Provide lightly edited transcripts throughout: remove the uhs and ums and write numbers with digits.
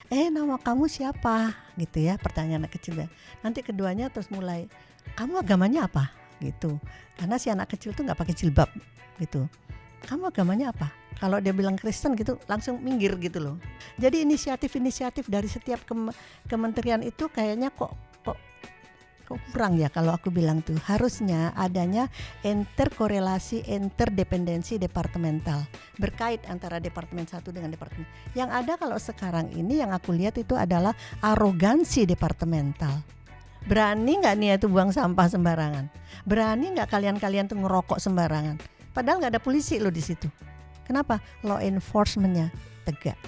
nama kamu siapa gitu ya, pertanyaan anak kecil ya. Nanti keduanya terus mulai, kamu agamanya apa gitu, karena si anak kecil tuh nggak pakai jilbab gitu. Kamu agamanya apa? Kalau dia bilang Kristen gitu langsung minggir gitu loh. Jadi inisiatif dari setiap kementerian itu kayaknya kok kurang ya kalau aku bilang tuh. Harusnya adanya interkorelasi, interdependensi departemental, berkait antara departemen satu dengan departemen. Yang ada kalau sekarang ini yang aku lihat itu adalah arogansi departemental. Berani nggak nih itu buang sampah sembarangan? Berani nggak kalian tuh ngerokok sembarangan? Padahal nggak ada polisi loh di situ. Kenapa? Law enforcement-nya tegak.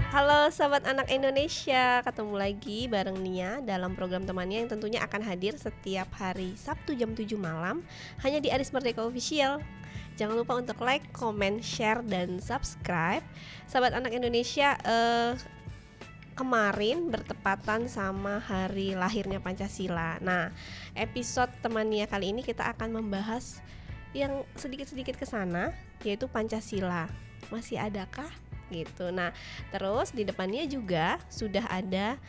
Halo sahabat anak Indonesia, ketemu lagi bareng Nia dalam program temannya yang tentunya akan hadir setiap hari Sabtu jam 7 malam hanya di Aris Merdeka Official. Jangan lupa untuk like, comment, share, dan subscribe. Sahabat anak Indonesia, kemarin bertepatan sama hari lahirnya Pancasila. Nah, episode temannya kali ini kita akan membahas yang sedikit-sedikit kesana, yaitu Pancasila. Masih adakah? Gitu. Nah, terus di depannya juga sudah ada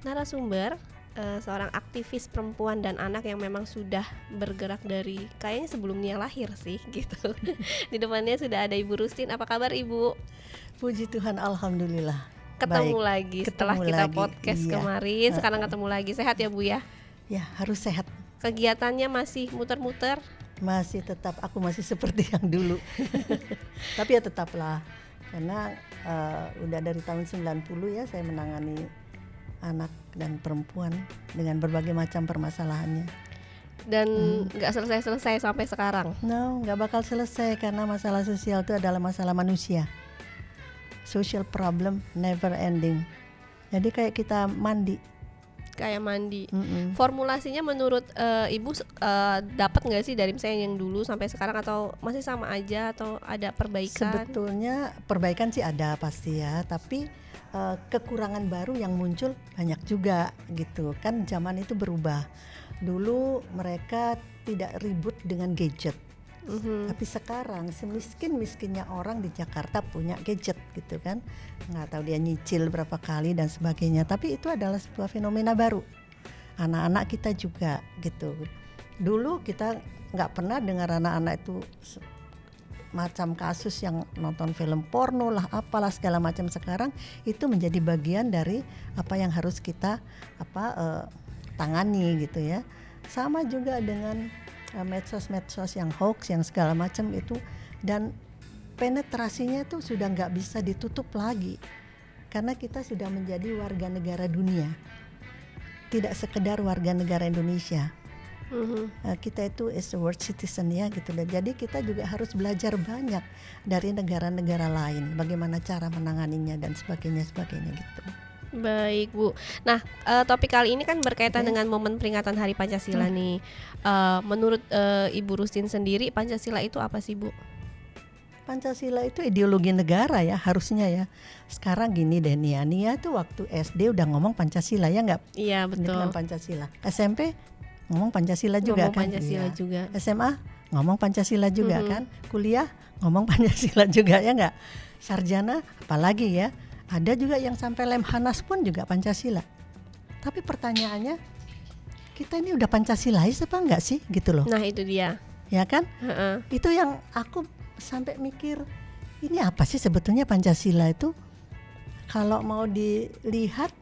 narasumber, seorang aktivis perempuan dan anak yang memang sudah bergerak dari kayaknya sebelum Nia lahir sih gitu. Di depannya sudah ada Ibu Rustin. Apa kabar Ibu? Puji Tuhan, alhamdulillah. Ketemu Baik. lagi setelah kita podcast kemarin. Sekarang ketemu lagi. Sehat ya Bu ya? Ya, harus sehat. Kegiatannya masih muter-muter? Masih tetap, aku masih seperti yang dulu. Tapi ya tetaplah, karena udah dari tahun 90 ya saya menangani anak dan perempuan dengan berbagai macam permasalahannya. Dan gak selesai-selesai sampai sekarang? No, gak bakal selesai karena masalah sosial itu adalah masalah manusia. Social problem never ending. Jadi kayak kita mandi. Kayak mandi. Formulasinya menurut Ibu dapat nggak sih dari misalnya yang dulu sampai sekarang, atau masih sama aja atau ada perbaikan? Sebetulnya perbaikan sih ada pasti ya, tapi kekurangan baru yang muncul banyak juga gitu kan. Zaman itu berubah. Dulu mereka tidak ribut dengan gadget. Tapi sekarang semiskin-miskinnya orang di Jakarta punya gadget gitu kan, nggak tahu dia nyicil berapa kali dan sebagainya. Tapi itu adalah sebuah fenomena baru. Anak-anak kita juga gitu. Dulu kita nggak pernah dengar anak-anak itu macam kasus yang nonton film porno lah, apalah segala macam. Sekarang itu menjadi bagian dari apa yang harus kita tangani gitu ya. Sama juga dengan medsos-medsos yang hoax, yang segala macam itu, dan penetrasinya itu sudah nggak bisa ditutup lagi karena kita sudah menjadi warga negara dunia, tidak sekedar warga negara Indonesia. Kita itu is a world citizen ya gitu. Jadi kita juga harus belajar banyak dari negara-negara lain, bagaimana cara menanganinya dan sebagainya gitu. Baik Bu. Nah, topik kali ini kan berkaitan dengan momen peringatan Hari Pancasila nih. Menurut Ibu Rustin sendiri, Pancasila itu apa sih Bu? Pancasila itu ideologi negara ya harusnya ya. Sekarang gini deh, Nia tuh waktu SD udah ngomong Pancasila ya nggak? Iya betul. Pancasila. SMP ngomong Pancasila juga ngomong kan? Pancasila juga. SMA ngomong Pancasila juga kan? Kuliah ngomong Pancasila juga ya nggak? Sarjana apalagi ya? Ada juga yang sampai Lemhanas pun juga Pancasila. Tapi pertanyaannya, kita ini udah Pancasilais apa enggak sih gitu loh. Nah itu dia. Ya kan? Itu yang aku sampai mikir, ini apa sih sebetulnya Pancasila itu? Kalau mau dilihat,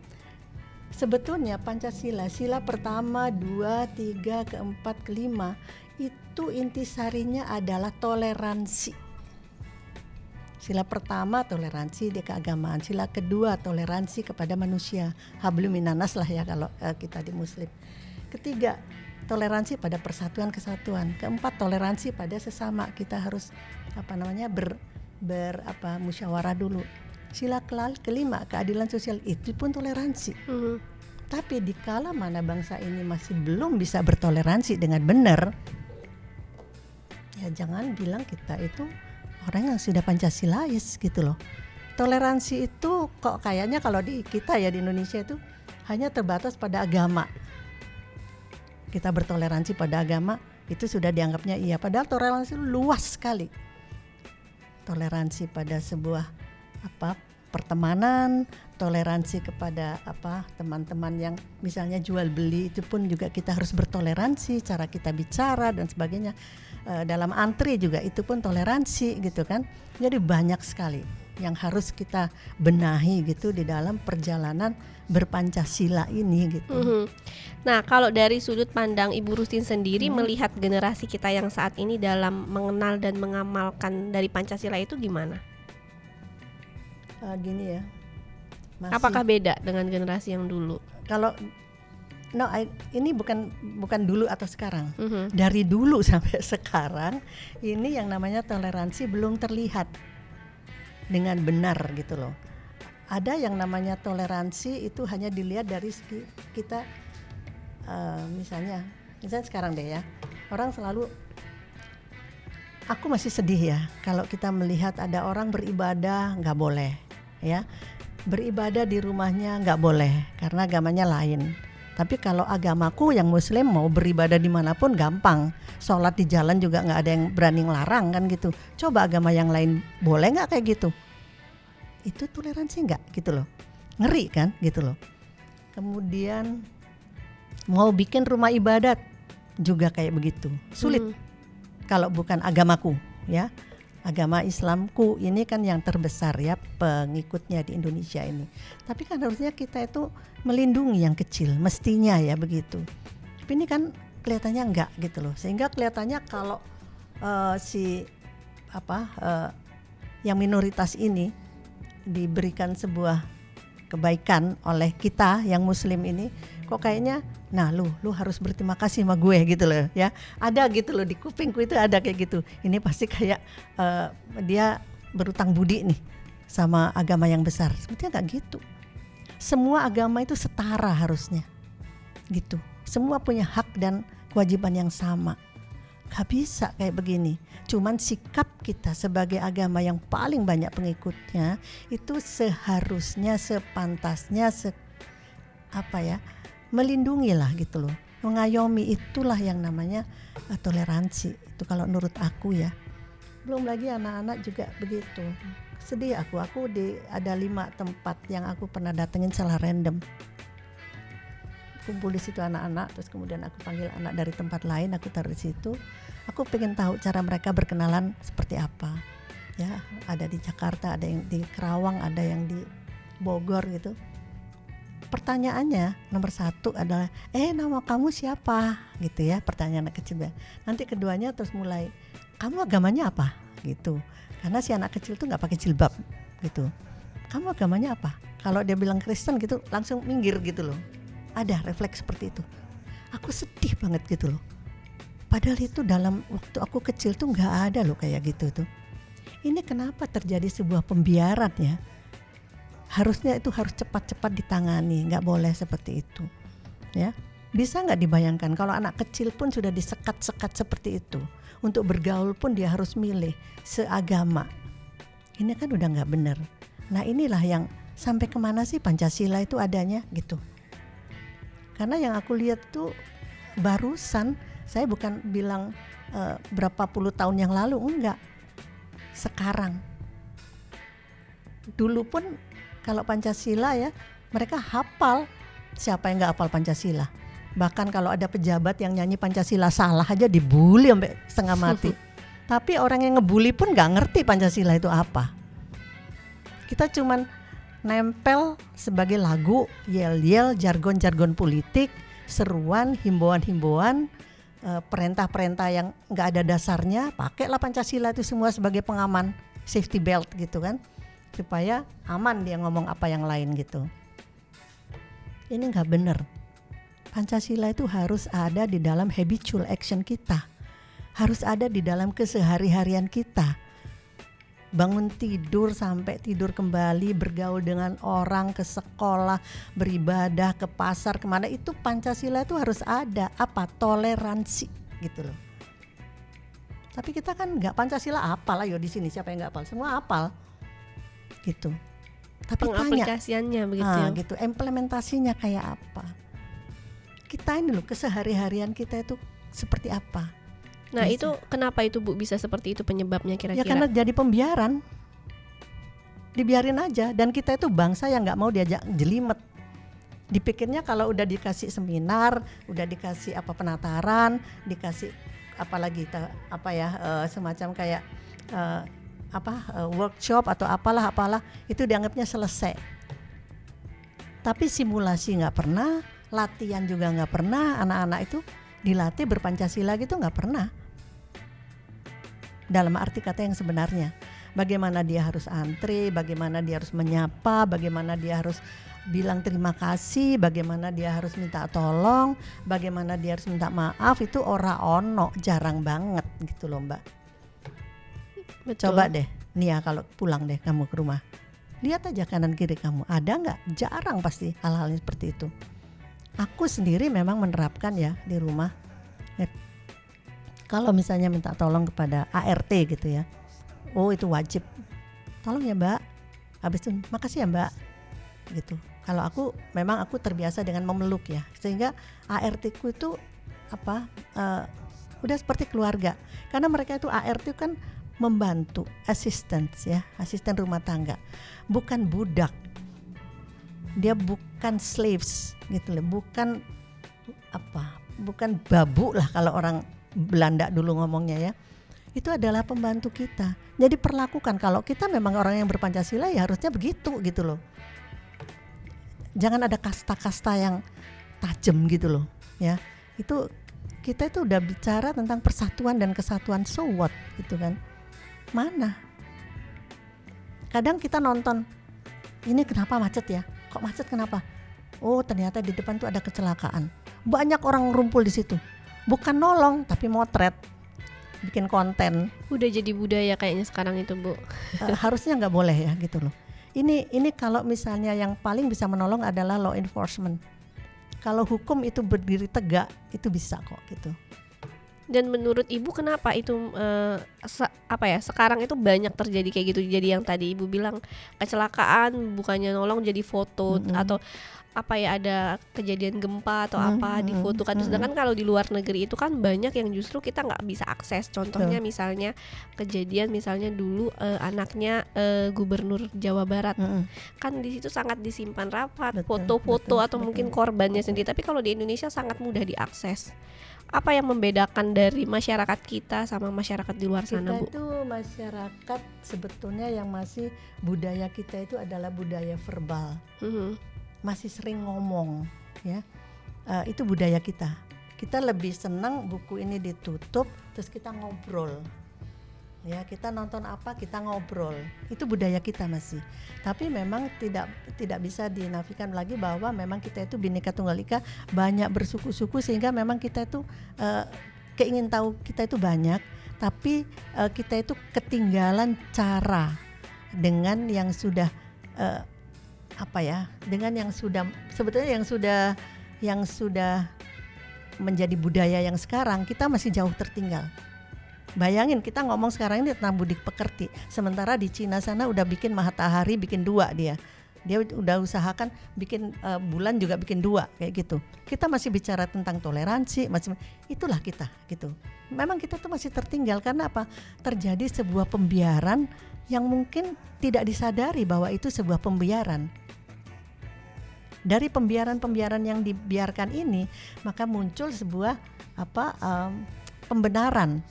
sebetulnya Pancasila, sila pertama, 2, 3, keempat, kelima, itu intisarinya adalah toleransi. Sila pertama toleransi di keagamaan, sila kedua toleransi kepada manusia, hablum minanas lah ya kalau kita di Muslim. Ketiga, toleransi pada persatuan kesatuan. Keempat, toleransi pada sesama. Kita harus musyawarah dulu. Sila kelima, keadilan sosial, itu pun toleransi. Tapi di kala mana bangsa ini masih belum bisa bertoleransi dengan benar, Ya jangan bilang kita itu orang yang sudah Pancasilais gitu loh. Toleransi itu kok kayaknya kalau di kita ya di Indonesia itu hanya terbatas pada agama. Kita bertoleransi pada agama itu sudah dianggapnya iya, padahal toleransi luas sekali. Toleransi pada sebuah pertemanan, toleransi kepada teman-teman yang misalnya jual beli, itu pun juga kita harus bertoleransi, cara kita bicara dan sebagainya. Dalam antri juga itu pun toleransi gitu kan. Jadi banyak sekali yang harus kita benahi gitu di dalam perjalanan berpancasila ini gitu. Nah, kalau dari sudut pandang Ibu Rustin sendiri melihat generasi kita yang saat ini dalam mengenal dan mengamalkan dari Pancasila itu gimana? Gini ya. Apakah beda dengan generasi yang dulu? Kalau ini bukan dulu atau sekarang. Dari dulu sampai sekarang ini yang namanya toleransi belum terlihat dengan benar gitu loh. Ada yang namanya toleransi itu hanya dilihat dari segi kita, misalnya sekarang deh ya, orang selalu, aku masih sedih ya kalau kita melihat ada orang beribadah nggak boleh ya, beribadah di rumahnya nggak boleh karena agamanya lain. Tapi kalau agamaku yang Muslim mau beribadah dimanapun gampang, sholat di jalan juga nggak ada yang berani ngelarang kan gitu. Coba agama yang lain boleh nggak kayak gitu? Itu toleransi nggak gitu loh, ngeri kan gitu loh. Kemudian mau bikin rumah ibadat juga kayak begitu, sulit kalau bukan agamaku ya. Agama Islamku ini kan yang terbesar ya pengikutnya di Indonesia ini. Tapi kan harusnya kita itu melindungi yang kecil, mestinya ya begitu. Tapi ini kan kelihatannya enggak gitu loh. Sehingga kelihatannya kalau yang minoritas ini diberikan sebuah kebaikan oleh kita yang Muslim ini, kok kayaknya lu harus berterima kasih sama gue gitu loh ya. Ada gitu loh di kupingku itu ada kayak gitu. Ini pasti kayak dia berutang budi nih sama agama yang besar. Sebetulnya enggak gitu. Semua agama itu setara harusnya. Gitu. Semua punya hak dan kewajiban yang sama. Gak bisa kayak begini. Cuman sikap kita sebagai agama yang paling banyak pengikutnya itu seharusnya, sepantasnya, melindungi lah gitu loh, mengayomi. Itulah yang namanya toleransi. Itu kalau menurut aku ya. Belum lagi anak-anak juga begitu. Sedih aku ada 5 tempat yang aku pernah datengin secara random. Kumpul di situ anak-anak, terus kemudian aku panggil anak dari tempat lain, aku taruh di situ. Aku pengen tahu cara mereka berkenalan seperti apa. Ya, ada di Jakarta, ada yang di Kerawang, ada yang di Bogor gitu. Pertanyaannya nomor 1 adalah, nama kamu siapa? Gitu ya, pertanyaan anak kecil. Nanti keduanya terus mulai, kamu agamanya apa? Gitu. Karena si anak kecil tuh nggak pakai jilbab gitu. Kamu agamanya apa? Kalau dia bilang Kristen gitu, langsung minggir gitu loh. Ada refleks seperti itu. Aku sedih banget gitu loh. Padahal itu dalam waktu aku kecil tuh nggak ada loh kayak gitu tuh. Ini kenapa terjadi sebuah pembiaran ya? Harusnya itu harus cepat-cepat ditangani, nggak boleh seperti itu. Ya, bisa nggak dibayangkan kalau anak kecil pun sudah disekat-sekat seperti itu. Untuk bergaul pun dia harus milih seagama. Ini kan udah nggak benar. Nah inilah yang sampai kemana sih Pancasila itu adanya gitu. Karena yang aku lihat tuh barusan, saya bukan bilang berapa puluh tahun yang lalu, enggak. Sekarang. Dulu pun kalau Pancasila ya, mereka hafal. Siapa yang enggak hafal Pancasila? Bahkan kalau ada pejabat yang nyanyi Pancasila salah aja dibully sampai setengah mati. Tapi orang yang ngebully pun enggak ngerti Pancasila itu apa. Kita cuman nempel sebagai lagu, yel-yel, jargon-jargon politik, seruan, himbauan-himbauan, perintah-perintah yang nggak ada dasarnya. Pakailah Pancasila itu semua sebagai pengaman, safety belt gitu kan, supaya aman dia ngomong apa yang lain gitu. Ini nggak benar. Pancasila itu harus ada di dalam habitual action kita, harus ada di dalam kesehari-harian kita. Bangun tidur sampai tidur kembali, bergaul dengan orang, ke sekolah, beribadah, ke pasar, kemana, itu Pancasila itu harus ada. Apa? Toleransi gitu loh. Tapi kita kan nggak Pancasila apal, ayo di sini siapa yang nggak apal? Semua apal, gitu. Tapi tanya, Pengaplikasiannya begitu ya. gitu, implementasinya kayak apa? Kita ini loh kesehari-harian kita itu seperti apa? Nah Bisa. itu kenapa itu Bu bisa seperti itu penyebabnya Ya karena kira-kira? jadi pembiaran, dibiarin aja. Dan kita itu bangsa yang nggak mau diajak jelimet. Dipikirnya kalau udah dikasih seminar, udah dikasih apa penataran, dikasih apalagi semacam kayak workshop atau apalah itu dianggapnya selesai. Tapi simulasi nggak pernah, latihan juga nggak pernah. Anak-anak itu dilatih berpancasila gitu nggak pernah. Dalam arti kata yang sebenarnya, bagaimana dia harus antri, bagaimana dia harus menyapa, bagaimana dia harus bilang terima kasih, bagaimana dia harus minta tolong, bagaimana dia harus minta maaf, itu ora ono, jarang banget gitu loh Mbak. Betul. Coba deh, Nia kalau pulang deh kamu ke rumah, lihat aja kanan kiri kamu, ada nggak? Jarang pasti hal-hal seperti itu. Aku sendiri memang menerapkan ya di rumah. Kalau misalnya minta tolong kepada ART gitu ya, oh itu wajib, tolong ya Mbak, habis itu makasih ya Mbak, gitu. Kalau aku memang aku terbiasa dengan memeluk ya, sehingga ART-ku itu udah seperti keluarga, karena mereka itu ART itu kan membantu, assistance ya, asisten rumah tangga, bukan budak, dia bukan slaves gitu loh, bukan babu lah kalau orang Belanda dulu ngomongnya ya. Itu adalah pembantu kita. Jadi perlakukan, kalau kita memang orang yang berpancasila ya harusnya begitu gitu loh. Jangan ada kasta-kasta yang tajam gitu loh ya. Itu kita itu udah bicara tentang persatuan dan kesatuan, so what gitu kan. Mana? Kadang kita nonton, ini kenapa macet ya? Kok macet kenapa? Oh ternyata di depan tuh ada kecelakaan. Banyak orang ngumpul di situ. Bukan nolong tapi motret, bikin konten. Udah jadi budaya kayaknya sekarang itu Bu. Harusnya nggak boleh ya gitu loh. Ini kalau misalnya yang paling bisa menolong adalah law enforcement. Kalau hukum itu berdiri tegak itu bisa kok gitu. Dan menurut Ibu kenapa itu sekarang itu banyak terjadi kayak gitu? Jadi yang tadi Ibu bilang kecelakaan bukannya nolong jadi foto atau ada kejadian gempa atau difotokan. Sedangkan kalau di luar negeri itu kan banyak yang justru kita nggak bisa akses. Contohnya misalnya kejadian dulu anaknya gubernur Jawa Barat, kan di situ sangat disimpan rapat foto-foto atau mungkin korbannya sendiri. Tapi kalau di Indonesia sangat mudah diakses. Apa yang membedakan dari masyarakat kita sama masyarakat di luar sana, Bu? Kita itu masyarakat sebetulnya yang masih budaya kita itu adalah budaya verbal. Masih sering ngomong ya, itu budaya kita. Kita lebih senang buku ini ditutup terus kita ngobrol ya, kita nonton apa kita ngobrol, itu budaya kita masih. Tapi memang tidak bisa dinafikan lagi bahwa memang kita itu Bhinneka Tunggal Ika, banyak bersuku-suku, sehingga memang kita itu keingin tahu kita itu banyak, tapi kita itu ketinggalan cara dengan yang sudah dengan yang sudah sebetulnya yang sudah menjadi budaya yang sekarang, kita masih jauh tertinggal. Bayangin kita ngomong sekarang ini tentang budi pekerti, sementara di Cina sana udah bikin matahari bikin 2 dia udah usahakan bikin bulan juga bikin 2 kayak gitu. Kita masih bicara tentang toleransi, itulah kita gitu. Memang kita tuh masih tertinggal karena apa? Terjadi sebuah pembiaran yang mungkin tidak disadari bahwa itu sebuah pembiaran. Dari pembiaran yang dibiarkan ini, maka muncul sebuah pembenaran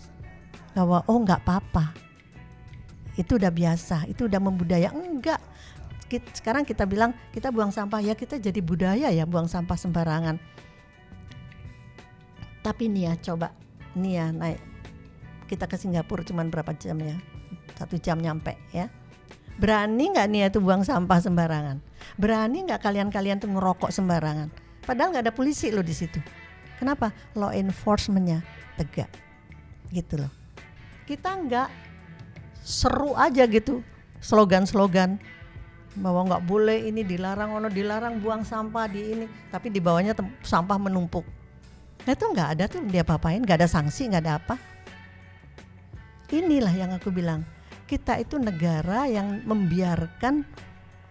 bahwa oh nggak apa-apa, itu udah biasa, itu udah membudaya. Enggak, sekarang kita bilang kita buang sampah ya, kita jadi budaya ya buang sampah sembarangan. Tapi Nia naik, kita ke Singapura cuman berapa jam ya, 1 jam nyampe ya. Berani nggak Nia tuh buang sampah sembarangan? Berani nggak kalian tuh ngerokok sembarangan? Padahal nggak ada polisi loh di situ. Kenapa? Law enforcementnya tegak, gitu loh. Kita nggak seru aja gitu slogan-slogan bahwa nggak boleh ini, dilarang buang sampah di ini, tapi di bawahnya sampah menumpuk. Nah itu nggak ada tuh dia apa-apain, nggak ada sanksi, nggak ada apa. inilah yang aku bilang, kita itu negara yang membiarkan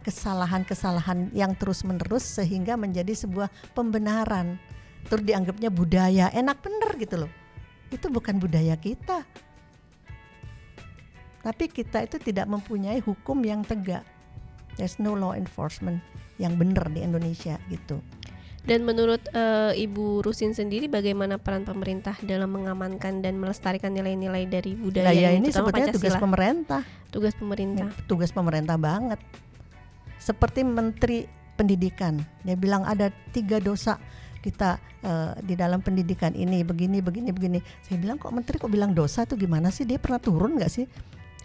kesalahan-kesalahan yang terus-menerus sehingga menjadi sebuah pembenaran. Terus dianggapnya budaya, enak bener gitu loh. Itu bukan budaya kita. Tapi kita itu tidak mempunyai hukum yang tegak. There's no law enforcement yang benar di Indonesia gitu. Dan menurut Ibu Rusin sendiri, bagaimana peran pemerintah dalam mengamankan dan melestarikan nilai-nilai dari budaya Nah, ya ini terutama sebetulnya tugas Pancasila? pemerintah. Tugas pemerintah. Tugas pemerintah banget. Seperti Menteri Pendidikan, dia bilang ada 3 dosa kita di dalam pendidikan ini, begini. Saya bilang, kok Menteri kok bilang dosa tuh gimana sih? Dia pernah turun nggak sih?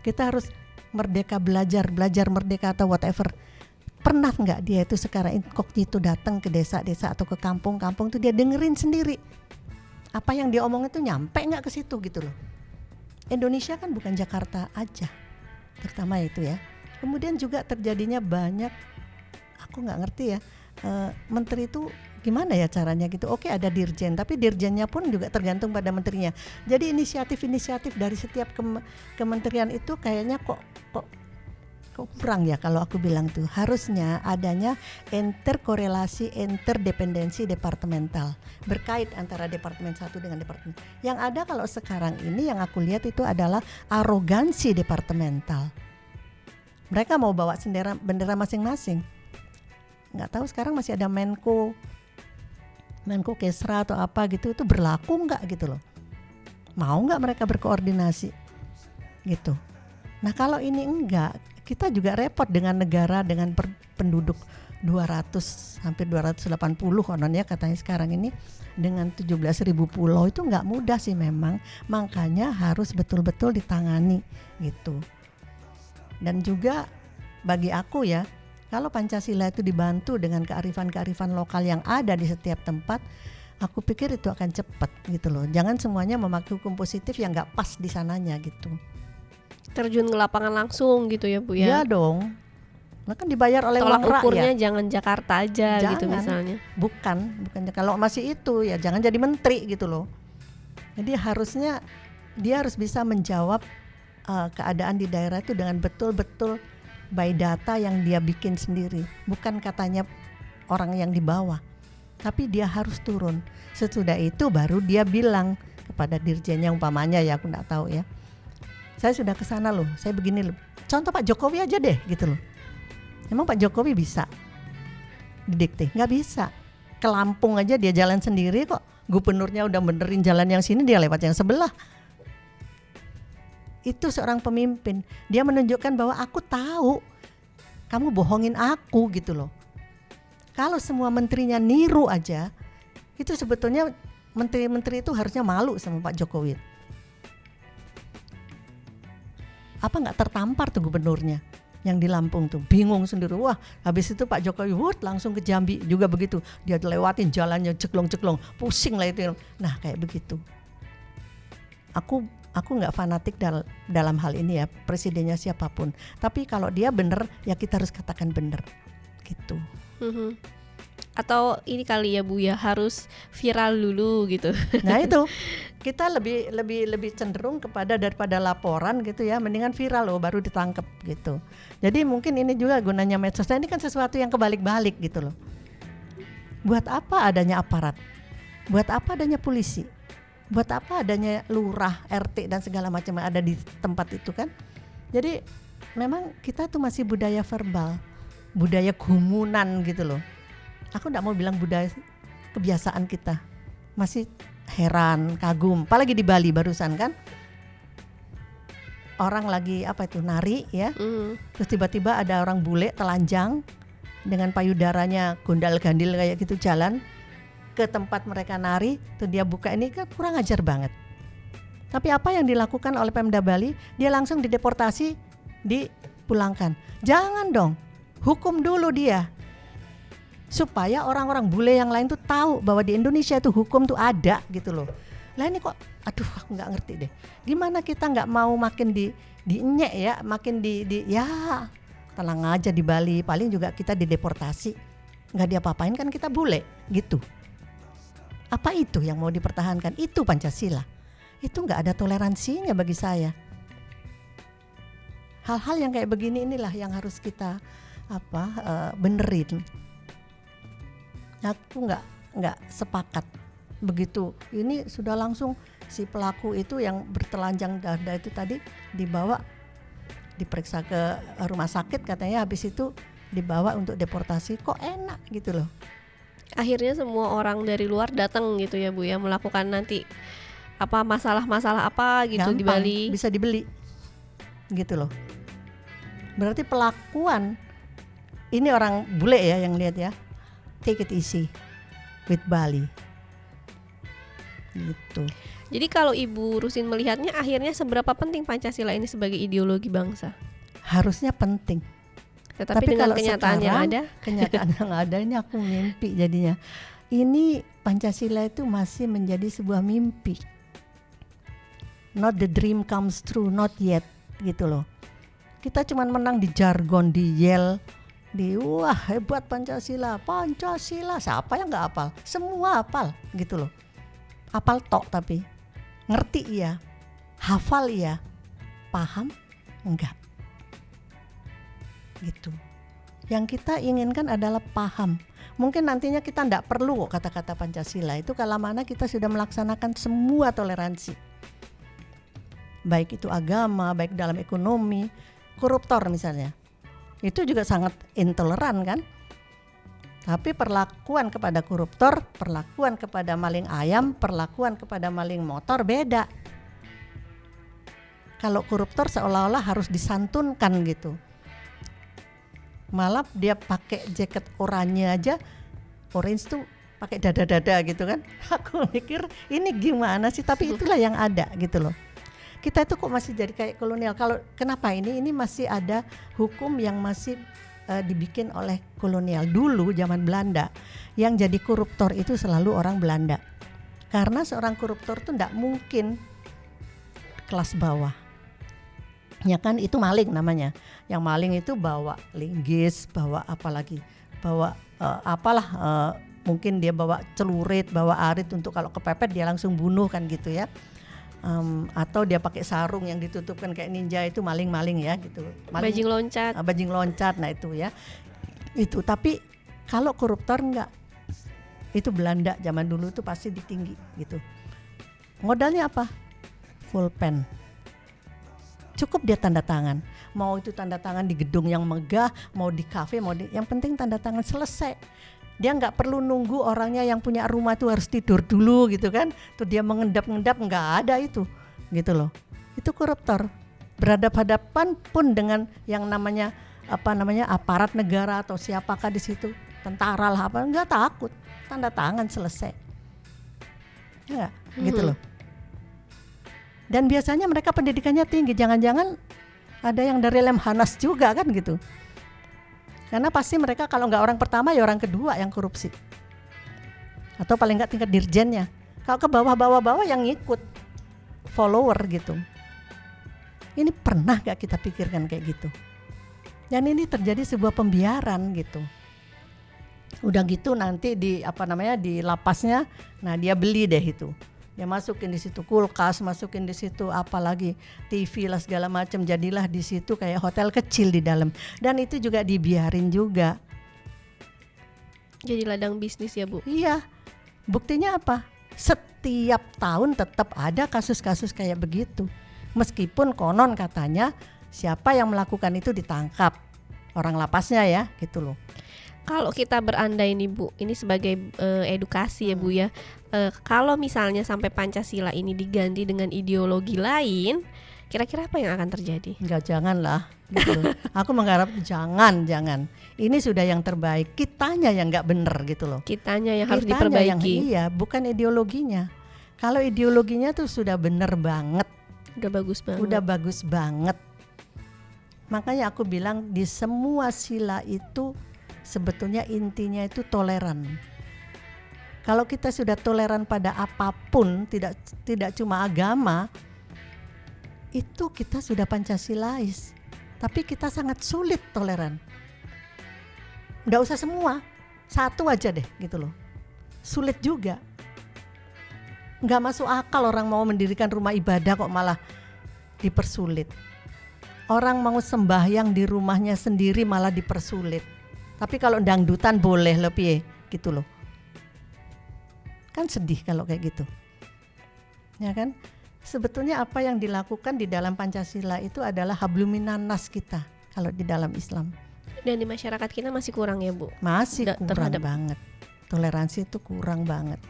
Kita harus merdeka belajar merdeka atau whatever. Pernah nggak dia itu secara inkognito datang ke desa-desa atau ke kampung-kampung tuh dia dengerin sendiri apa yang dia omong itu nyampe nggak ke situ gitu loh. Indonesia kan bukan Jakarta aja, terutama itu ya. Kemudian juga terjadinya banyak, aku nggak ngerti ya, menteri itu gimana ya caranya gitu. Oke, ada dirjen, tapi dirjennya pun juga tergantung pada menterinya. Jadi inisiatif-inisiatif dari setiap kementerian itu kayaknya kok kurang ya kalau aku bilang tuh. Harusnya adanya interkorelasi, interdependensi departemental, berkait antara departemen satu dengan departemen. Yang ada kalau sekarang ini yang aku lihat itu adalah arogansi departemental. Mereka mau bawa bendera masing-masing. Nggak tahu sekarang masih ada Menko Kesra atau apa gitu, itu berlaku nggak gitu loh. Mau nggak mereka berkoordinasi gitu. Nah kalau ini enggak, kita juga repot dengan negara dengan penduduk 200 hampir 280 kononnya katanya sekarang ini, dengan 17.000 pulau. Itu nggak mudah sih memang, makanya harus betul-betul ditangani gitu. Dan juga bagi aku ya, kalau Pancasila itu dibantu dengan kearifan-kearifan lokal yang ada di setiap tempat, aku pikir itu akan cepat gitu loh. Jangan semuanya memakai hukum positif yang nggak pas di sananya gitu. Terjun ke lapangan langsung gitu ya Bu ya? Iya dong. Nah kan dibayar oleh tolak uang rakyat. ukurnya jangan Jakarta aja Jangan. gitu misalnya. Bukan kalau masih itu ya jangan jadi menteri gitu loh. Jadi harusnya dia harus bisa menjawab keadaan di daerah itu dengan betul-betul by data yang dia bikin sendiri. Bukan katanya orang yang di bawah. Tapi dia harus turun. Sesudah itu baru dia bilang kepada dirjennya umpamanya ya, aku enggak tahu ya. Saya sudah ke sana loh, saya begini loh. Contoh Pak Jokowi aja deh gitu loh. Emang Pak Jokowi bisa didikte? Nggak bisa. Ke Lampung aja dia jalan sendiri kok. Gubernurnya udah benerin jalan yang sini, dia lewat yang sebelah. Itu seorang pemimpin. Dia menunjukkan bahwa aku tahu kamu bohongin aku gitu loh. Kalau semua menterinya niru aja, itu sebetulnya menteri-menteri itu harusnya malu sama Pak Jokowi. Apa nggak tertampar tuh gubernurnya yang di Lampung tuh, bingung sendiri. Wah, habis itu Pak Jokowi langsung ke Jambi juga begitu, dia lewatin jalannya ceklong-ceklong, pusing lah itu. Nah kayak begitu. Aku nggak fanatik dalam hal ini ya, presidennya siapapun, tapi kalau dia bener ya kita harus katakan bener gitu. Atau ini kali ya Bu ya, harus viral dulu gitu. Nah itu kita lebih cenderung daripada laporan gitu ya, mendingan viral loh baru ditangkap gitu. Jadi mungkin ini juga gunanya medsos. Nah, ini kan sesuatu yang kebalik-balik gitu loh. Buat apa adanya aparat? Buat apa adanya polisi? Buat apa adanya lurah, RT dan segala macam yang ada di tempat itu kan? Jadi memang kita tuh masih budaya verbal, budaya gumunan gitu loh. Aku enggak mau bilang budaya, kebiasaan kita. Masih heran, kagum, apalagi di Bali barusan kan. Orang lagi nari ya. Terus tiba-tiba ada orang bule telanjang dengan payudaranya gondal-gandil kayak gitu jalan ke tempat mereka nari, tuh dia buka, ini kan kurang ajar banget. Tapi apa yang dilakukan oleh Pemda Bali? Dia langsung dideportasi, dipulangkan. Jangan dong, hukum dulu dia. Supaya orang-orang bule yang lain tuh tahu bahwa di Indonesia itu hukum tuh ada gitu loh. Lah ini kok, aduh aku nggak ngerti deh. Gimana kita nggak mau makin dinyek ya, makin ya tenang aja di Bali. Paling juga kita dideportasi, nggak diapa-apain kan kita bule gitu. Apa itu yang mau dipertahankan? Itu Pancasila. Itu nggak ada toleransinya bagi saya. Hal-hal yang kayak begini inilah yang harus kita benerin. Aku nggak sepakat begitu. Ini sudah langsung si pelaku itu yang bertelanjang dada itu tadi dibawa diperiksa ke rumah sakit, katanya habis itu dibawa untuk deportasi. Kok enak gitu loh. Akhirnya semua orang dari luar datang gitu ya Bu ya, melakukan nanti masalah-masalah apa gitu di Gampang, Bali. bisa dibeli gitu loh. Berarti pelakuan ini orang bule ya yang lihat ya, take it easy with Bali gitu. Jadi kalau Ibu Rusin melihatnya, akhirnya seberapa penting Pancasila ini sebagai ideologi bangsa? Harusnya penting. Tetapi Tapi dengan kalau kenyataan yang sekarang, ada, kenyataan yang ada ini aku mimpi jadinya. Ini Pancasila itu masih menjadi sebuah mimpi. Not the dream comes true, not yet gitu loh. Kita cuman menang di jargon, di yell, di wah hebat Pancasila, Pancasila. Siapa yang nggak hafal? Semua hafal gitu loh. Hafal tok tapi ngerti iya, hafal iya, paham enggak gitu. Yang kita inginkan adalah paham. Mungkin nantinya kita enggak perlu kok kata-kata Pancasila itu kalau mana kita sudah melaksanakan semua toleransi, baik itu agama, baik dalam ekonomi. Koruptor misalnya itu juga sangat intoleran kan, tapi perlakuan kepada koruptor, perlakuan kepada maling ayam, perlakuan kepada maling motor beda. Kalau koruptor seolah-olah harus disantunkan gitu, malah dia pakai jaket oranye aja, orange tuh pakai dada-dada gitu kan. Aku mikir ini gimana sih, tapi itulah yang ada gitu loh. Kita itu kok masih jadi kayak kolonial. Kalau kenapa ini masih ada hukum yang masih dibikin oleh kolonial. Dulu zaman Belanda yang jadi koruptor itu selalu orang Belanda, karena seorang koruptor itu tidak mungkin kelas bawah ya kan, itu maling namanya. Yang maling itu bawa linggis, bawa apalagi, bawa mungkin dia bawa celurit, bawa arit untuk kalau kepepet dia langsung bunuh kan gitu ya. Atau dia pakai sarung yang ditutupkan kayak ninja, itu maling-maling ya gitu. bajing loncat. Bajing loncat, nah itu ya. Itu tapi kalau koruptor enggak. Itu Belanda zaman dulu itu pasti ditinggi gitu. Modalnya apa? Full pen. Cukup dia tanda tangan. Mau itu tanda tangan di gedung yang megah, mau di kafe, yang penting tanda tangan selesai. Dia nggak perlu nunggu orangnya yang punya rumah itu harus tidur dulu gitu kan, tuh dia mengendap-endap, nggak ada itu gitu loh. Itu koruptor. Berhadapan pun dengan yang namanya aparat negara atau siapakah di situ, tentara lah apa, nggak takut, tanda tangan selesai ya gitu loh. Dan biasanya mereka pendidikannya tinggi, jangan-jangan ada yang dari Lemhanas juga kan gitu. Karena pasti mereka kalau nggak orang pertama ya orang kedua yang korupsi, atau paling nggak tingkat dirjennya. Kalau ke bawah-bawah yang ngikut follower gitu. Ini pernah nggak kita pikirkan kayak gitu? Dan ini terjadi sebuah pembiaran gitu. Udah gitu nanti di di lapasnya, nah dia beli deh itu. Dia masukin di situ kulkas, masukin di situ apalagi TV lah segala macam, jadilah di situ kayak hotel kecil di dalam. Dan itu juga dibiarin juga. Jadi ladang bisnis ya Bu. Iya. Buktinya apa? Setiap tahun tetap ada kasus-kasus kayak begitu. Meskipun konon katanya siapa yang melakukan itu ditangkap, orang lapasnya ya, gitu loh. Kalau kita berandai nih Bu, ini sebagai edukasi ya Bu ya. Kalau misalnya sampai Pancasila ini diganti dengan ideologi lain, kira-kira apa yang akan terjadi? Enggak, janganlah gitu loh. Aku mengharap jangan. Ini sudah yang terbaik, kitanya yang enggak bener gitu loh. Kitanya yang harus Kitanya diperbaiki. Iya, bukan ideologinya. Kalau ideologinya tuh sudah bener banget, Udah bagus banget. udah bagus banget. Makanya aku bilang di semua sila itu sebetulnya intinya itu toleran. Kalau kita sudah toleran pada apapun, tidak cuma agama, itu kita sudah Pancasilais. Tapi kita sangat sulit toleran. Nggak usah semua, satu aja deh gitu loh. Sulit juga. Nggak masuk akal orang mau mendirikan rumah ibadah kok malah dipersulit. Orang mau sembahyang di rumahnya sendiri malah dipersulit. Tapi kalau dangdutan boleh lebih gitu loh. Kan sedih kalau kayak gitu. Ya kan? Sebetulnya apa yang dilakukan di dalam Pancasila itu adalah habluminanas kita kalau di dalam Islam. Dan di masyarakat kita masih kurang ya Bu? Masih kurang terhadap. banget. Toleransi itu kurang banget.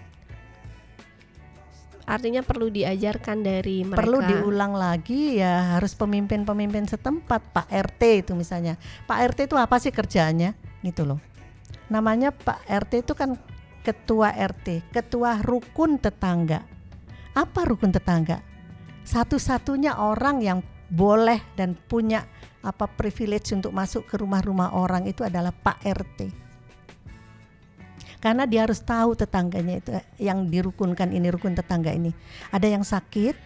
Artinya perlu diajarkan dari mereka. Perlu diulang lagi ya, harus pemimpin-pemimpin setempat, Pak RT itu misalnya. Pak RT itu apa sih kerjaannya? Gitu loh. Namanya Pak RT itu kan ketua RT, ketua rukun tetangga. Apa rukun tetangga? Satu-satunya orang yang boleh dan punya privilege untuk masuk ke rumah-rumah orang itu adalah Pak RT. Karena dia harus tahu tetangganya itu yang dirukunkan ini, rukun tetangga ini. Ada yang sakit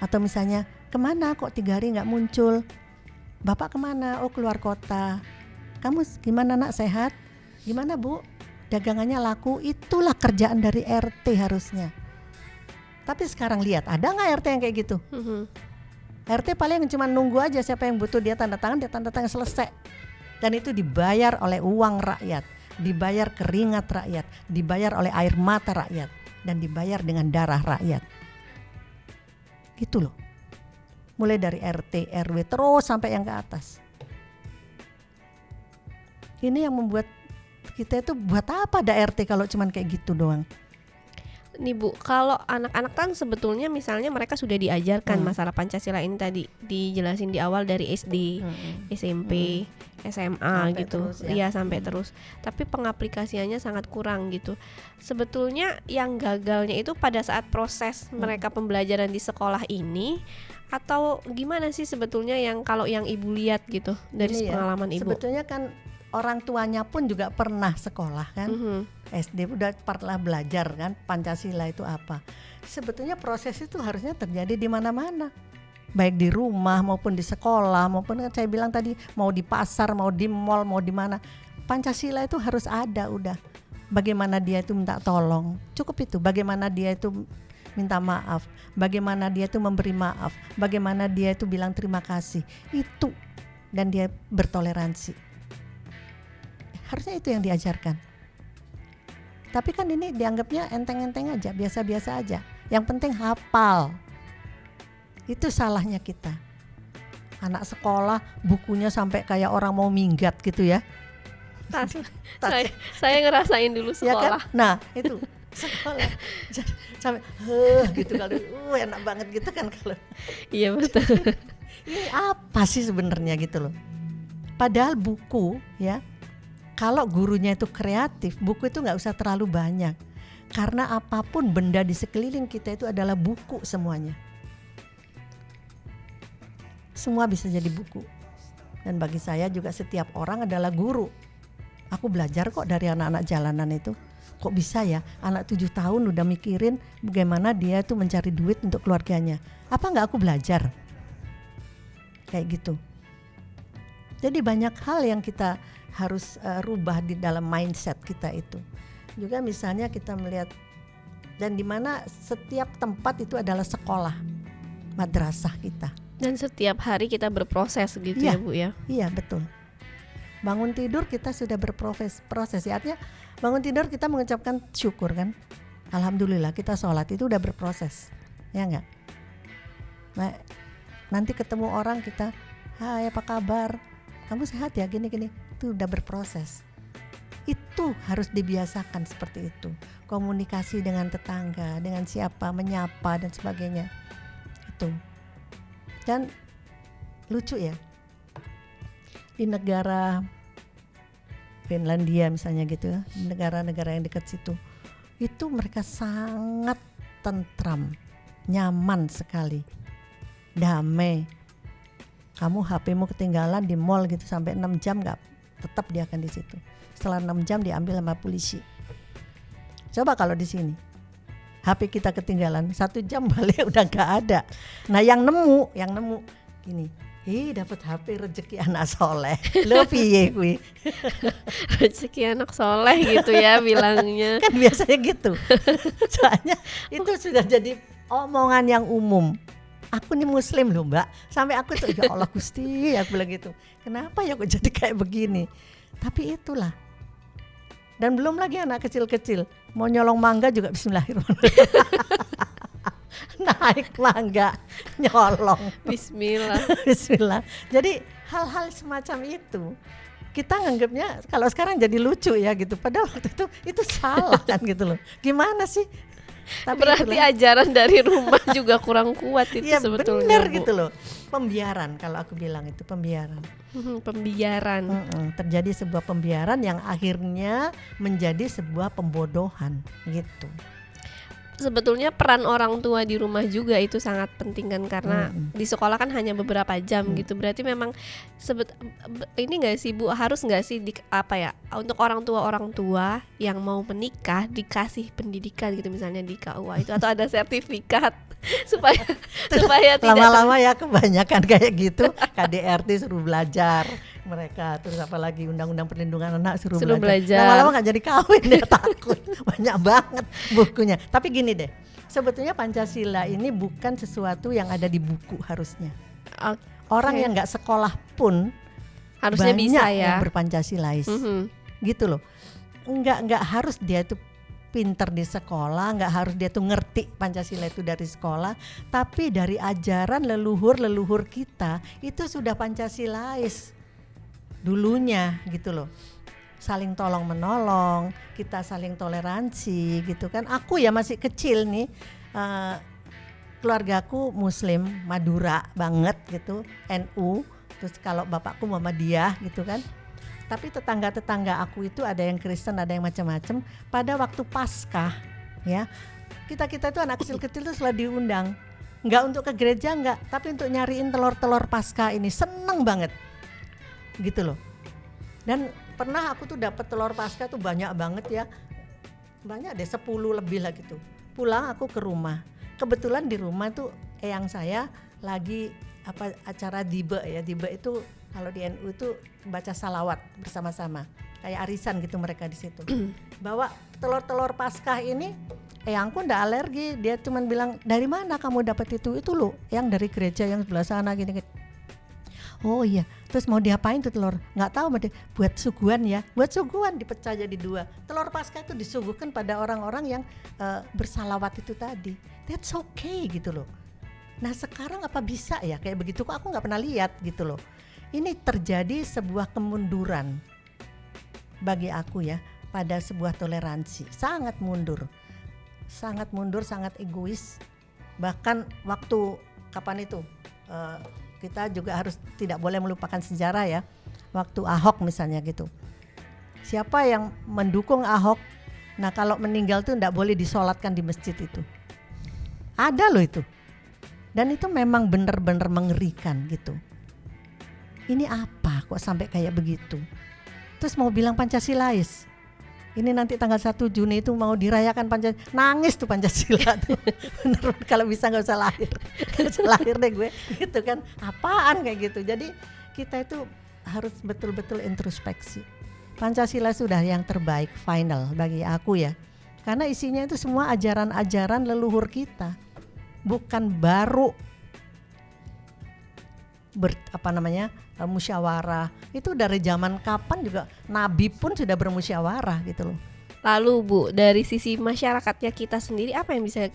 atau misalnya kemana kok 3 hari gak muncul? Bapak kemana? Oh keluar kota. Kamu gimana nak, sehat? Gimana Bu? Dagangannya laku? Itulah kerjaan dari RT harusnya. Tapi sekarang lihat, ada gak RT yang kayak gitu? RT paling cuma nunggu aja siapa yang butuh, dia tanda tangan selesai. Dan itu dibayar oleh uang rakyat, dibayar keringat rakyat, dibayar oleh air mata rakyat, dan dibayar dengan darah rakyat. Gitu loh. Mulai dari RT, RW terus sampai yang ke atas. Ini yang membuat kita itu buat apa ada RT kalau cuman kayak gitu doang. Nih Bu, kalau anak-anak kan sebetulnya misalnya mereka sudah diajarkan masalah Pancasila ini tadi dijelasin di awal dari SD, SMP, SMA sampai gitu. Terus, ya. Iya sampai terus. Tapi pengaplikasiannya sangat kurang gitu. Sebetulnya yang gagalnya itu pada saat proses mereka pembelajaran di sekolah ini, atau gimana sih sebetulnya yang kalau yang Ibu lihat gitu dari Ini pengalaman Ibu? Sebetulnya kan orang tuanya pun juga pernah sekolah kan. SD udah pernah belajar kan Pancasila itu apa. Sebetulnya proses itu harusnya terjadi di mana-mana, baik di rumah maupun di sekolah maupun saya bilang tadi mau di pasar, mau di mall, mau di mana. Pancasila itu harus ada udah. Bagaimana dia itu minta tolong, cukup itu. Bagaimana dia itu minta maaf, bagaimana dia itu memberi maaf, bagaimana dia itu bilang terima kasih. Itu, dan dia bertoleransi. Harusnya itu yang diajarkan. Tapi kan ini dianggapnya enteng-enteng aja, biasa-biasa aja. Yang penting hafal. Itu salahnya kita. Anak sekolah bukunya sampai kayak orang mau minggat gitu ya. Saya ngerasain dulu sekolah. Ya kan? Nah itu sekolah sampai gitu kalau enak banget gitu kan kalau. Iya betul. Ini apa sih sebenarnya gitu loh. Padahal buku ya, kalau gurunya itu kreatif, buku itu nggak usah terlalu banyak. Karena apapun benda di sekeliling kita itu adalah buku semuanya. Semua bisa jadi buku. Dan bagi saya juga setiap orang adalah guru. Aku belajar kok dari anak-anak jalanan itu. Kok bisa ya anak 7 tahun udah mikirin bagaimana dia itu mencari duit untuk keluarganya. Apa nggak aku belajar? Kayak gitu. Jadi banyak hal yang kita harus rubah di dalam mindset kita itu. Juga misalnya kita melihat dan di mana setiap tempat itu adalah sekolah, madrasah kita. Dan setiap hari kita berproses gitu ya Bu ya. Iya betul. Bangun tidur kita sudah proses ya, artinya bangun tidur kita mengucapkan syukur kan. Alhamdulillah kita sholat itu udah berproses, ya enggak? Nah, nanti ketemu orang kita, hai apa kabar? Kamu sehat ya gini-gini. Itu udah berproses. Itu harus dibiasakan seperti itu. Komunikasi dengan tetangga, dengan siapa, menyapa dan sebagainya. Itu. Dan lucu ya. Di negara Finlandia misalnya gitu ya, negara-negara yang dekat situ. Itu mereka sangat tentram, nyaman sekali. Damai. Kamu HP-mu ketinggalan di mall gitu sampai 6 jam enggak, tetap dia akan di situ. Setelah 6 jam diambil sama polisi. Coba kalau di sini HP kita ketinggalan 1 jam balik udah enggak ada. Nah yang nemu gini, dapat HP rezeki anak soleh. Lo piye kuwi? Rezeki anak soleh gitu ya bilangnya. Kan biasanya gitu. Soalnya itu sudah jadi omongan yang umum. aku nih muslim loh Mbak, sampai aku tuh ya Allah Gusti, aku bilang gitu, kenapa ya kok jadi kayak begini. Tapi itulah. Dan belum lagi anak kecil-kecil mau nyolong mangga juga bismillahirrahmanirrahim. Naik mangga nyolong Bismillah. bismillah. Jadi hal-hal semacam itu kita nganggapnya kalau sekarang jadi lucu ya gitu, padahal waktu itu salah kan gitu loh. Gimana sih? Tapi Berarti itulah. ajaran dari rumah juga kurang kuat itu Ya sebetulnya, benar Bu. gitu loh. Pembiaran, kalau aku bilang itu pembiaran. Pembiaran. Terjadi sebuah pembiaran yang akhirnya menjadi sebuah pembodohan gitu. Sebetulnya peran orang tua di rumah juga itu sangat penting kan, karena di sekolah kan hanya beberapa jam gitu. Berarti memang ini nggak sih Bu, harus nggak sih untuk orang tua yang mau menikah dikasih pendidikan gitu, misalnya di KUA itu, atau ada sertifikat supaya tidak Lama-lama ya kebanyakan kayak gitu. KDRT suruh belajar mereka, terus apalagi undang-undang perlindungan anak suruh belajar. Lama-lama nggak jadi kawin ya, takut banyak banget bukunya. Tapi gini deh, sebetulnya Pancasila ini bukan sesuatu yang ada di buku harusnya. Orang yang nggak sekolah pun harusnya banyak bisa ya yang berpancasilais, gitu loh. Nggak harus dia itu pinter di sekolah, nggak harus dia tuh ngerti Pancasila itu dari sekolah, tapi dari ajaran leluhur kita itu sudah Pancasilais dulunya gitu loh. Saling tolong menolong, kita saling toleransi gitu kan. Aku ya masih kecil nih, keluargaku Muslim Madura banget gitu, NU, terus kalau bapakku Muhammadiyah gitu kan. Tapi tetangga-tetangga aku itu ada yang Kristen, ada yang macam-macam. Pada waktu Paskah ya, kita itu anak kecil-kecil tuh selalu diundang. Enggak untuk ke gereja enggak, tapi untuk nyariin telur-telur Paskah ini, seneng banget gitu loh. Dan pernah aku tuh dapat telur Paskah tuh banyak banget ya, banyak deh 10 lebih lah gitu. Pulang aku ke rumah, kebetulan di rumah tuh eyang saya lagi acara dibe ya. Dibe itu kalau di NU itu baca salawat bersama-sama, kayak arisan gitu mereka di situ. Bawa telur-telur Paskah ini, eyangku ndak alergi, dia cuman bilang, dari mana kamu dapat itu loh, yang dari gereja yang sebelah sana gini. Oh iya, terus mau diapain tuh telur? Nggak tahu, buat suguhan ya, buat suguhan, dipecah jadi 2. Telur Paskah itu disuguhkan pada orang-orang yang bersalawat itu tadi. That's okay gitu loh. Nah sekarang apa bisa ya kayak begitu? Kok aku nggak pernah lihat gitu loh. Ini terjadi sebuah kemunduran bagi aku ya, pada sebuah toleransi. Sangat mundur, sangat egois. Bahkan waktu kapan itu kita juga harus tidak boleh melupakan sejarah ya. Waktu Ahok misalnya gitu, siapa yang mendukung Ahok, nah kalau meninggal tuh tidak boleh disolatkan di masjid itu. Ada loh itu. Dan itu memang benar-benar mengerikan gitu. Ini apa kok sampai kayak begitu? Terus mau bilang Pancasilais. Ini nanti tanggal 1 Juni itu mau dirayakan Pancasila. Nangis tuh Pancasila tuh. Bener, kalau bisa gak usah lahir. Gak usah lahir deh gue gitu kan. Apaan kayak gitu. Jadi kita itu harus betul-betul introspeksi. Pancasila sudah yang terbaik, final bagi aku ya. Karena isinya itu semua ajaran-ajaran leluhur kita. Bukan baru musyawarah. Itu dari zaman kapan juga Nabi pun sudah bermusyawarah gitu loh. Lalu Bu, dari sisi masyarakatnya kita sendiri apa yang bisa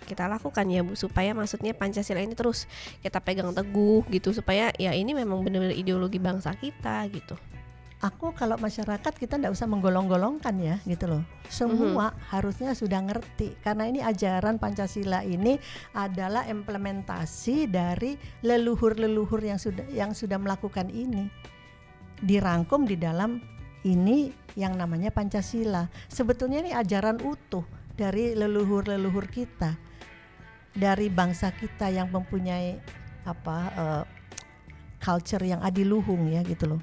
kita lakukan ya Bu, supaya maksudnya Pancasila ini terus kita pegang teguh gitu, supaya ya ini memang benar-benar ideologi bangsa kita gitu. Aku kalau masyarakat kita tidak usah menggolong-golongkan ya gitu loh. Semua harusnya sudah ngerti, karena ini ajaran Pancasila ini adalah implementasi dari leluhur-leluhur yang sudah melakukan ini. Dirangkum di dalam ini yang namanya Pancasila. Sebetulnya ini ajaran utuh dari leluhur-leluhur kita, dari bangsa kita yang mempunyai culture yang adiluhung ya gitu loh.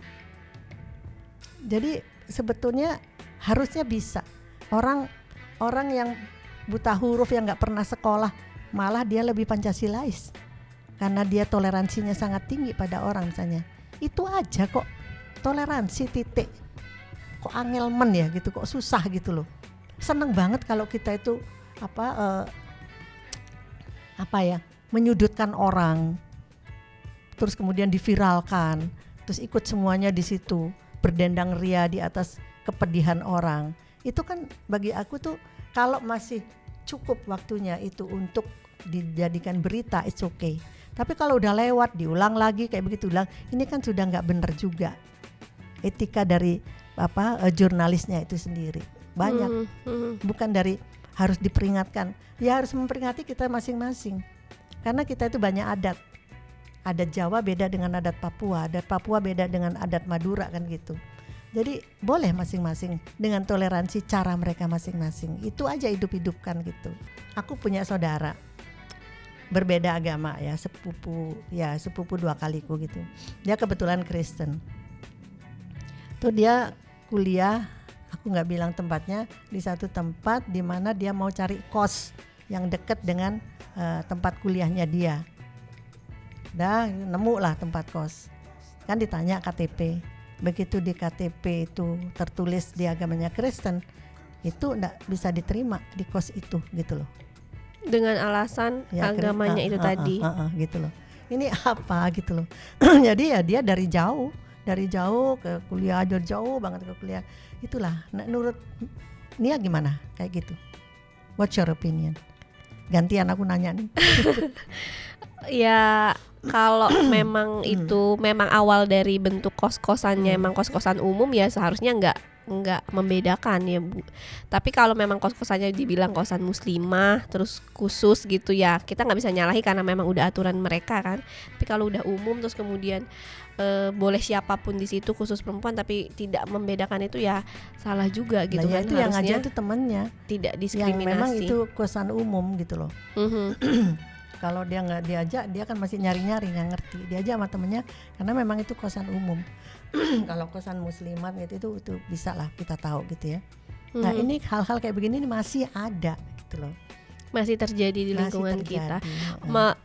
Jadi sebetulnya harusnya bisa orang yang buta huruf yang nggak pernah sekolah malah dia lebih Pancasilais karena dia toleransinya sangat tinggi pada orang misalnya. Itu aja kok, toleransi titik. Kok angelmen ya gitu, kok susah gitu loh. Seneng banget kalau kita itu menyudutkan orang, terus kemudian diviralkan, terus ikut semuanya di situ, berdendang ria di atas kepedihan orang. Itu kan bagi aku tuh kalau masih cukup waktunya itu untuk dijadikan berita, it's okay. Tapi kalau udah lewat, diulang lagi kayak begitu ulang, ini kan sudah nggak benar juga. Etika dari jurnalisnya itu sendiri banyak, bukan dari harus diperingatkan. Ya harus memperingati kita masing-masing, karena kita itu banyak adat. Adat Jawa beda dengan adat Papua, adat Papua beda dengan adat Madura kan gitu. Jadi boleh masing-masing dengan toleransi cara mereka masing-masing. Itu aja hidup-hidupkan gitu. Aku punya saudara berbeda agama ya, sepupu 2 kaliku gitu. Dia kebetulan Kristen. Tuh dia kuliah, aku nggak bilang tempatnya, di satu tempat di mana dia mau cari kos yang dekat dengan tempat kuliahnya dia. Dah nemu lah tempat kos. Kan ditanya KTP. Begitu di KTP itu tertulis di agamanya Kristen, itu enggak bisa diterima di kos itu gitu loh. Dengan alasan ya, agamanya itu tadi. Gitu loh. Ini apa gitu loh. Jadi ya dia dari jauh ke kuliah, jauh banget ke kuliah. Itulah. Nah, menurut Nia gimana kayak gitu? What's your opinion? Gantian aku nanya nih. Ya kalau memang itu memang awal dari bentuk kos-kosannya emang kos-kosan umum, ya seharusnya nggak membedakan ya Bu. Tapi kalau memang kos-kosannya dibilang kosan muslimah terus khusus gitu ya, kita nggak bisa nyalahi karena memang udah aturan mereka kan. Tapi kalau udah umum terus kemudian boleh siapapun di situ khusus perempuan tapi tidak membedakan, itu ya salah juga gitu kan. Itu yang ngajak itu temennya tidak diskriminasi. Yang memang itu kosan umum gitu loh. Kalau dia nggak diajak, dia kan masih nyari-nyari nggak ngerti. Diajak sama temennya karena memang itu kosan umum. Kalau kosan muslimat gitu itu bisa lah kita tahu gitu ya. Nah ini hal-hal kayak begini ini masih ada gitu loh. Masih terjadi di lingkungan kita.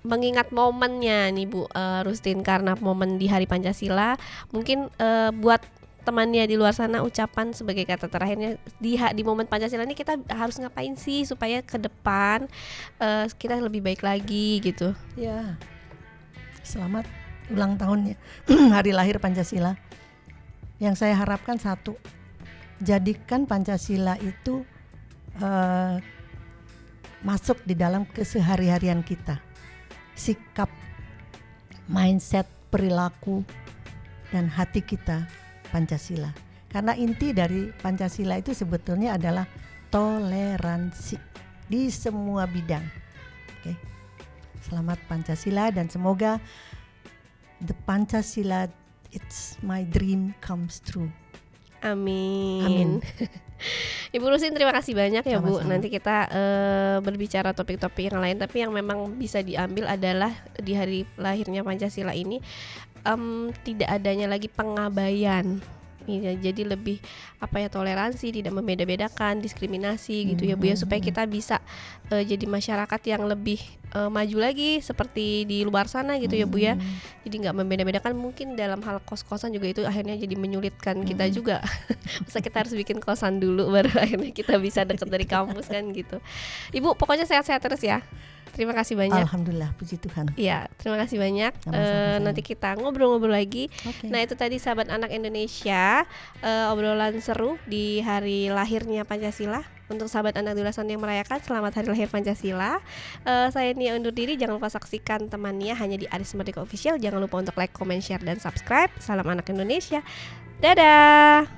Mengingat momennya nih Bu Rustin, karena momen di Hari Pancasila, mungkin buat temannya di luar sana ucapan sebagai kata terakhirnya di momen Pancasila ini kita harus ngapain sih supaya ke depan kita lebih baik lagi gitu. Ya, selamat ulang tahunnya Hari Lahir Pancasila. Yang saya harapkan satu, jadikan Pancasila itu masuk di dalam kesehari-harian kita, sikap, mindset, perilaku dan hati kita Pancasila. Karena inti dari Pancasila itu sebetulnya adalah toleransi di semua bidang. Oke. Selamat Pancasila dan semoga the Pancasila, it's my dream comes true. Amin. Ibu Rustin, terima kasih banyak ya Bu. Sama-sama. Nanti kita berbicara topik-topik yang lain, tapi yang memang bisa diambil adalah di hari lahirnya Pancasila ini tidak adanya lagi pengabaian. Ya, jadi lebih toleransi, tidak membeda-bedakan, diskriminasi gitu ya Bu ya, supaya kita bisa jadi masyarakat yang lebih maju lagi seperti di luar sana gitu ya Bu ya. Jadi nggak membeda-bedakan. Mungkin dalam hal kos-kosan juga itu akhirnya jadi menyulitkan kita juga. Masa kita harus bikin kosan dulu baru akhirnya kita bisa deket dari kampus kan gitu. Ibu pokoknya sehat-sehat terus ya. Terima kasih banyak. Alhamdulillah, puji Tuhan. Iya, terima kasih banyak. Nanti kita ngobrol-ngobrol lagi. Okay. Nah itu tadi sahabat anak Indonesia, obrolan seru di hari lahirnya Pancasila. Untuk sahabat anak di luar sana yang merayakan, selamat hari lahir Pancasila. Saya Nia undur diri. Jangan lupa saksikan teman Nia hanya di Aris Merdeka Official. Jangan lupa untuk like, comment, share, dan subscribe. Salam anak Indonesia. Dadah.